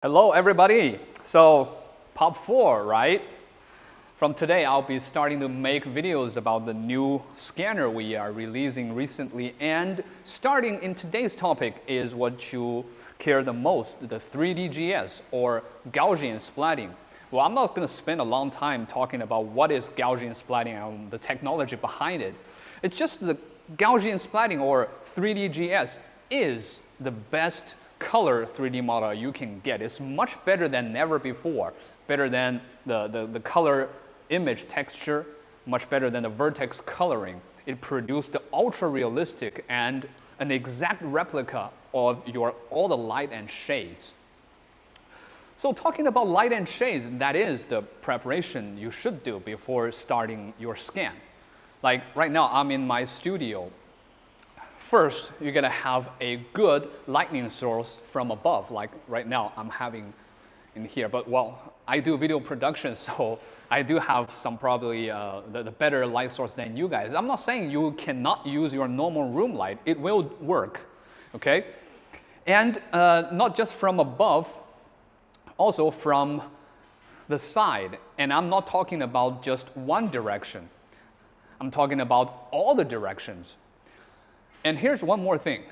Hello everybody. So POP 4, right? From today I'll be starting to make videos about the new scanner we are releasing recently, and starting in today's topic is what you care the most, the 3DGS or Gaussian Splatting. Well, I'm not going to spend a long time talking about what is Gaussian Splatting and the technology behind it. It's just the Gaussian Splatting or 3DGS is the best color 3D model you can get. It's much better than ever before, better than the color image texture, much better than the vertex coloring. It produced the ultra realistic and an exact replica of all the light and shades. So talking about light and shades, that is the preparation you should do before starting your scan. Like right now, I'm in my studio. First, you're gonna have a good lighting source from above, like right now I'm having in here. But well, I do video production, so I do have some probably the better light source than you guys. I'm not saying you cannot use your normal room light. It will work, okay? And not just from above, also from the side. And I'm not talking about just one direction. I'm talking about all the directions. And here's one more thing.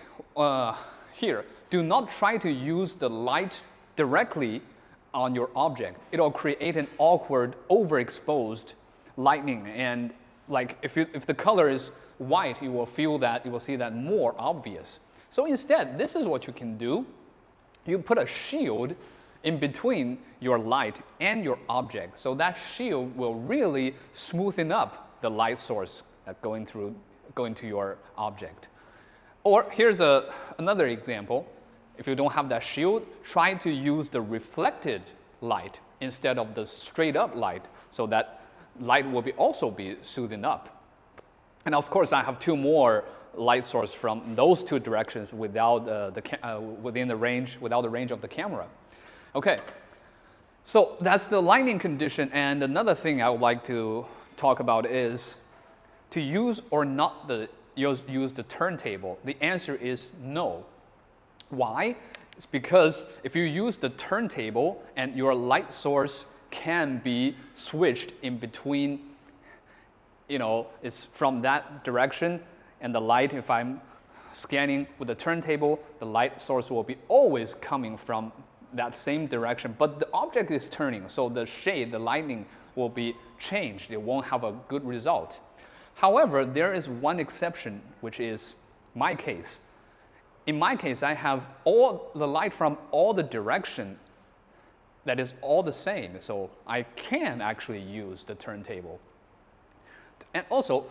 Here, do not try to use the light directly on your object. It'll create an awkward, overexposed lighting. And like if the color is white, you will see that more obvious. So instead, this is what you can do. You put a shield in between your light and your object. So that shield will really smoothen up the light source going to your object. Or here's another example. If you don't have that shield, try to use the reflected light instead of the straight up light, so that light will also be smoothened up. And of course, I have two more light sources from those two directions without the range of the camera. Okay, so that's the lighting condition. And another thing I would like to talk about is to use or not use the turntable. The answer is no. Why? It's because if you use the turntable and your light source can be switched in between, it's from that direction, and the light, if I'm scanning with the turntable, the light source will be always coming from that same direction, but the object is turning, so the shade, the lighting will be changed. It won't have a good result. However, there is one exception, which is my case. In my case, I have all the light from all the direction that is all the same, so I can actually use the turntable. And also,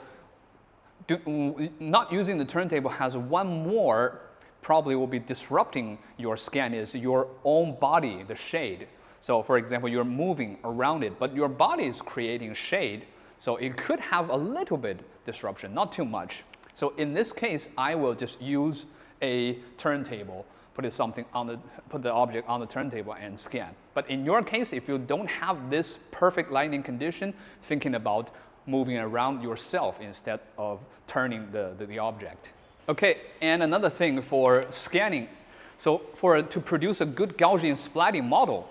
not using the turntable has one more probably will be disrupting your scan, is your own body, the shade. So for example, you're moving around it, but your body is creating shade, so it could have a little bit disruption, not too much. So in this case, I will just use a turntable, put the object on the turntable and scan. But in your case, if you don't have this perfect lighting condition, thinking about moving around yourself instead of turning the object. Okay, and another thing for scanning. So to produce a good Gaussian splatting model,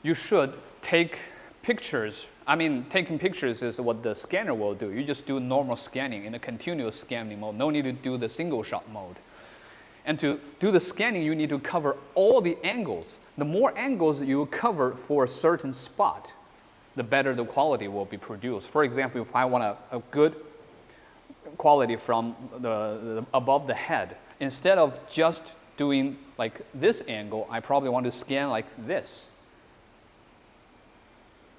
you should take pictures. I mean, taking pictures is what the scanner will do. You just do normal scanning in a continuous scanning mode. No need to do the single shot mode. And to do the scanning, you need to cover all the angles. The more angles you cover for a certain spot, the better the quality will be produced. For example, if I want a good quality from above the head, instead of just doing like this angle, I probably want to scan like this.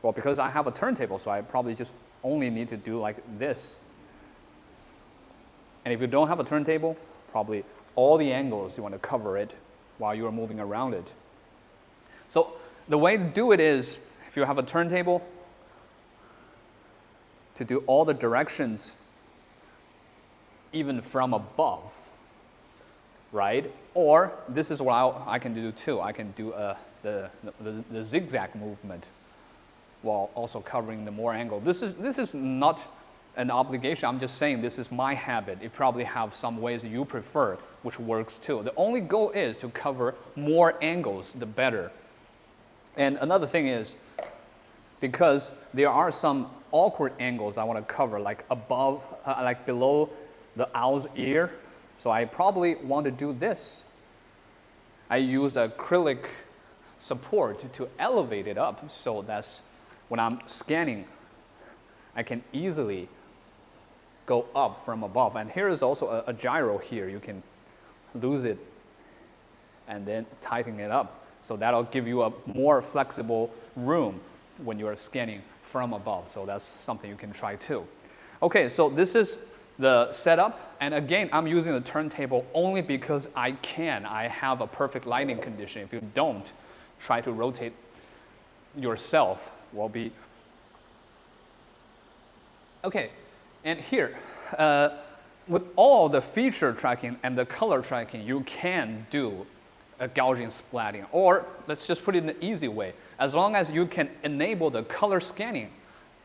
Well, because I have a turntable, so I probably just only need to do like this. And if you don't have a turntable, probably all the angles you want to cover it while you are moving around it. So the way to do it is, if you have a turntable, to do all the directions even from above, right? Or this is what I can do too. I can do the zigzag movement while also covering the more angle. This is not an obligation. I'm just saying this is my habit. You probably have some ways you prefer, which works too. The only goal is to cover more angles, the better. And another thing is, because there are some awkward angles I want to cover, like above, like below the owl's ear. So I probably want to do this. I use acrylic support to elevate it up, so that's when I'm scanning, I can easily go up from above. And here is also a gyro here. You can lose it and then tighten it up. So that'll give you a more flexible room when you're scanning from above. So that's something you can try too. Okay, so this is the setup. And again, I'm using the turntable only because I can. I have a perfect lighting condition. If you don't, try to rotate yourself. Will be okay. And here, with all the feature tracking and the color tracking, you can do a Gaussian splatting. Or let's just put it in an easy way. As long as you can enable the color scanning,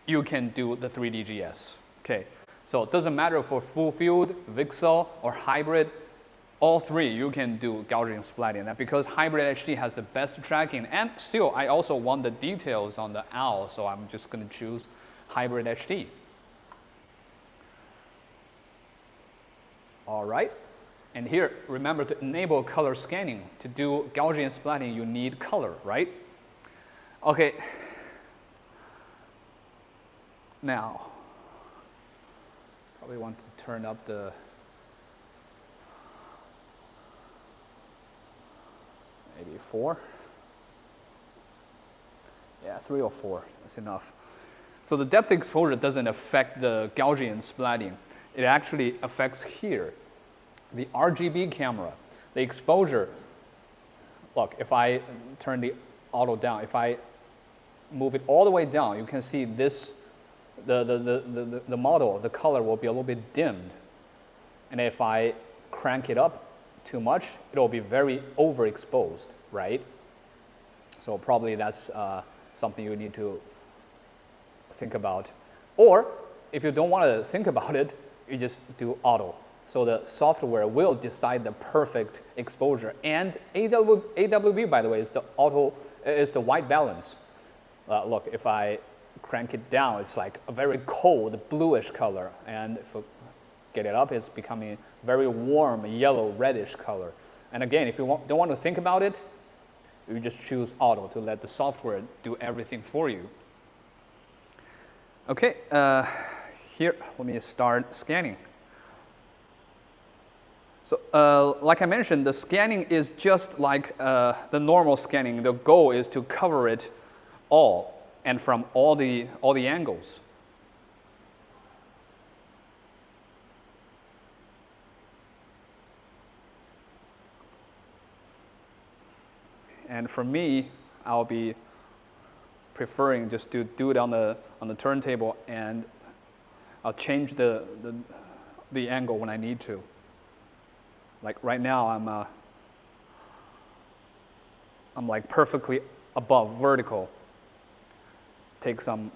you can do the 3DGS. Okay, so it doesn't matter for full field, VCSEL, or hybrid. All three you can do Gaussian splatting. That because hybrid HD has the best tracking, and still I also want the details on the owl, so I'm just going to choose hybrid HD. All right, and here remember to enable color scanning. To do Gaussian splatting, you need color, right? Okay. Now, probably want to turn up the maybe 4. Yeah, 3 or 4, that's enough. So the depth exposure doesn't affect the Gaussian splatting. It actually affects here, the RGB camera. The exposure, look, if I turn the auto down, if I move it all the way down, you can see this, the model, the color will be a little bit dimmed. And if I crank it up too much, it will be very overexposed, right? So probably that's something you need to think about. Or if you don't want to think about it, you just do auto. So the software will decide the perfect exposure. And AWB, by the way, is the auto, is the white balance. Look, if I crank it down, it's like a very cold bluish color. And if I get it up, it's becoming very warm yellow reddish color. And again, if you don't want to think about it, you just choose auto to let the software do everything for you. Okay, here, let me start scanning. So like I mentioned, the scanning is just like the normal scanning. The goal is to cover it all and from all the angles. And for me, I'll be preferring just to do it on the turntable, and I'll change the angle when I need to. Like right now, I'm like perfectly above vertical. Take some.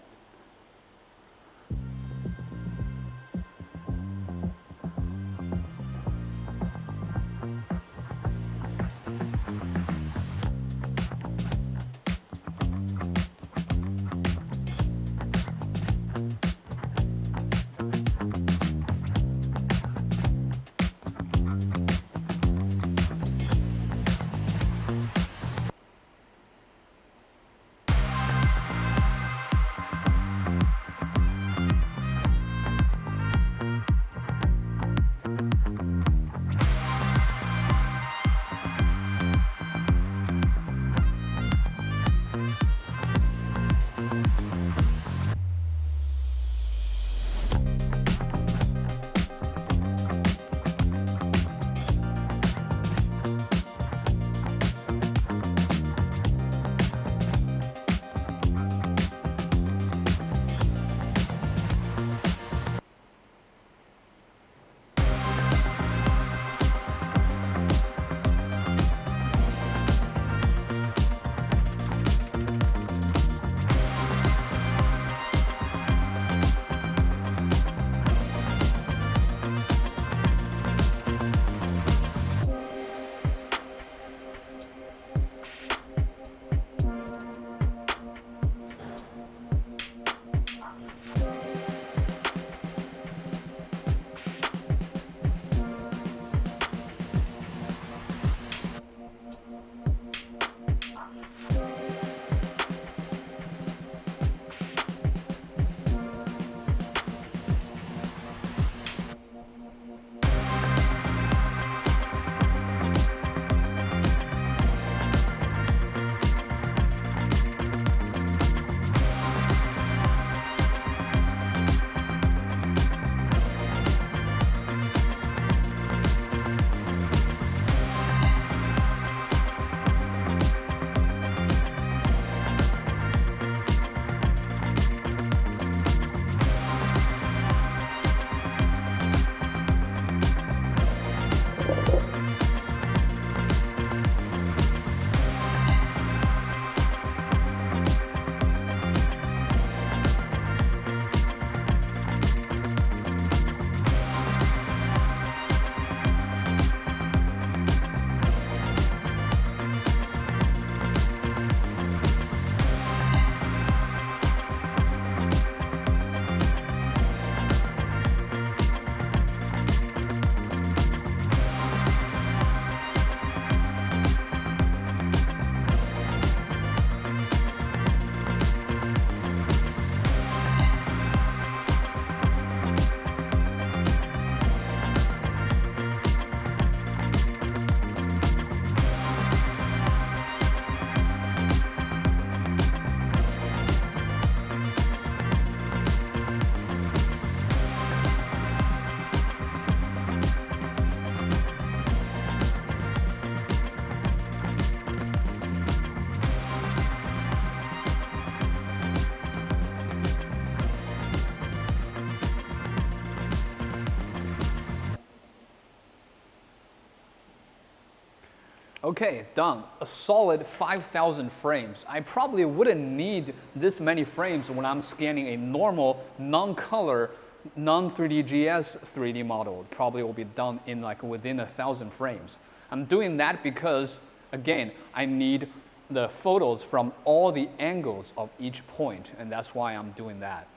Okay, done. A solid 5,000 frames. I probably wouldn't need this many frames when I'm scanning a normal, non-color, non-3D-GS 3D model. It probably will be done in like within 1,000 frames. I'm doing that because, again, I need the photos from all the angles of each point, and that's why I'm doing that.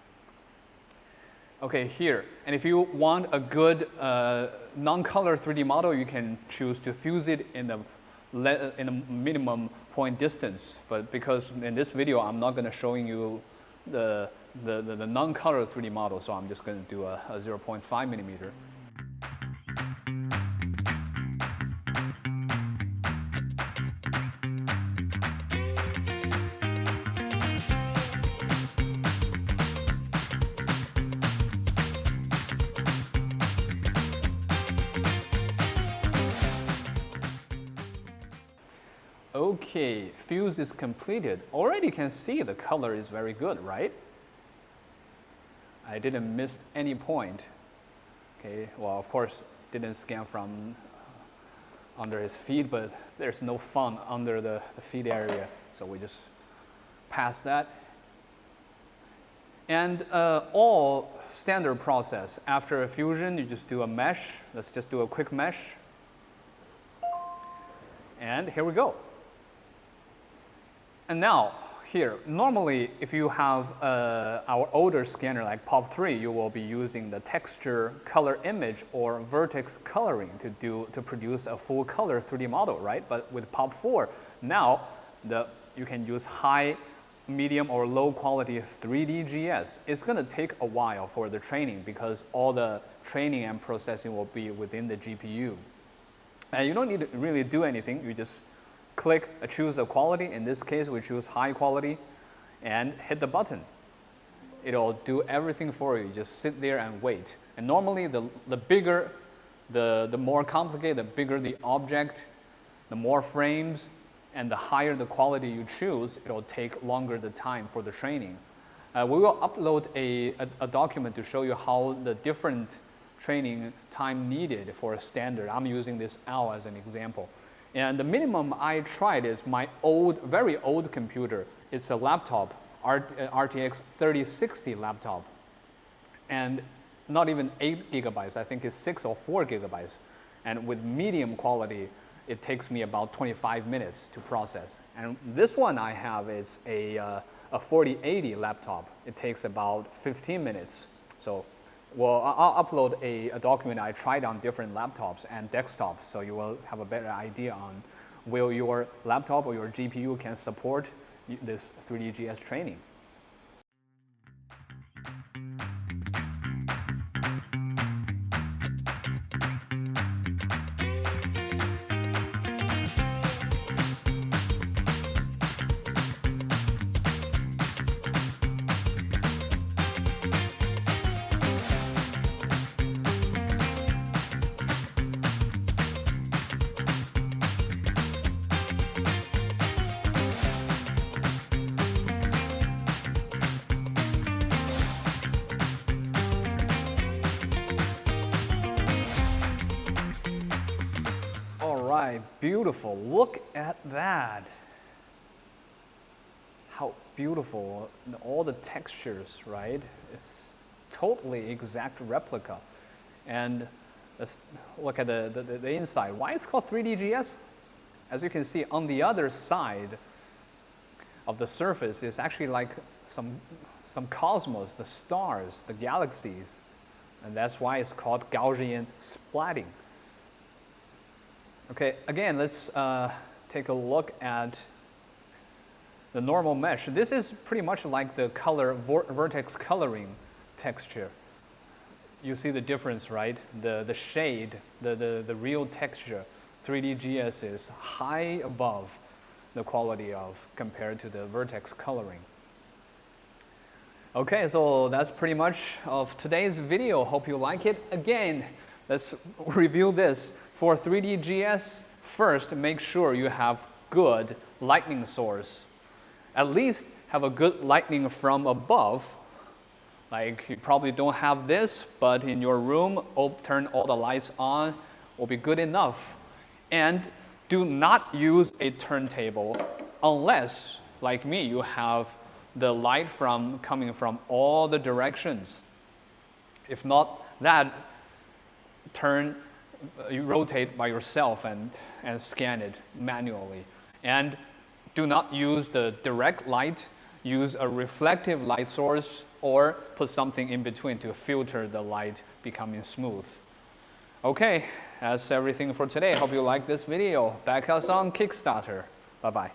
Okay, here. And if you want a good non-color 3D model, you can choose to fuse it in a minimum point distance. But because in this video, I'm not going to showing you the non-color 3D model, so I'm just going to do a 0.5 millimeter. Okay, fuse is completed. Already you can see the color is very good, right? I didn't miss any point. Okay, well, of course, didn't scan from under his feet, but there's no fun under the feet area, so we just pass that. And all standard process. After a fusion, you just do a mesh. Let's just do a quick mesh. And here we go. And now, here, normally if you have our older scanner like POP3, you will be using the texture color image or vertex coloring to produce a full color 3D model, right? But with POP4, now you can use high, medium, or low quality 3D GS. It's going to take a while for the training because all the training and processing will be within the GPU. And you don't need to really do anything. You just click, choose a quality. In this case, we choose high quality and hit the button. It'll do everything for you. Just sit there and wait. And normally, the bigger, the more complicated, the bigger the object, the more frames, and the higher the quality you choose, it'll take longer the time for the training. We will upload a document to show you how the different training time needed for a standard. I'm using this OWL as an example. And the minimum I tried is my very old computer. It's a laptop, RTX 3060 laptop. And not even 8 gigabytes, I think it's 6 or 4 gigabytes. And with medium quality, it takes me about 25 minutes to process. And this one I have is a 4080 laptop. It takes about 15 minutes. So, well, I'll upload a document I tried on different laptops and desktops, so you will have a better idea on will your laptop or your GPU can support this 3D GS training. Right, beautiful. Look at that. How beautiful. All the textures, right? It's totally exact replica. And let's look at the inside. Why it's called 3D GS? As you can see, on the other side of the surface is actually like some cosmos, the stars, the galaxies. And that's why it's called Gaussian Splatting. Okay, again, let's take a look at the normal mesh. This is pretty much like the color vertex coloring texture. You see the difference, right? The shade, the real texture, 3D GS is high above the quality of compared to the vertex coloring. Okay, so that's pretty much of today's video. Hope you like it. Again, let's review this. For 3D GS, first make sure you have good lightning source. At least have a good lightning from above. Like you probably don't have this, but in your room, turn all the lights on will be good enough. And do not use a turntable unless, like me, you have the light coming from all the directions. If not that, you rotate by yourself and scan it manually. And do not use the direct light, use a reflective light source or put something in between to filter the light becoming smooth. Okay, that's everything for today. Hope you like this video. Back us on Kickstarter. Bye-bye.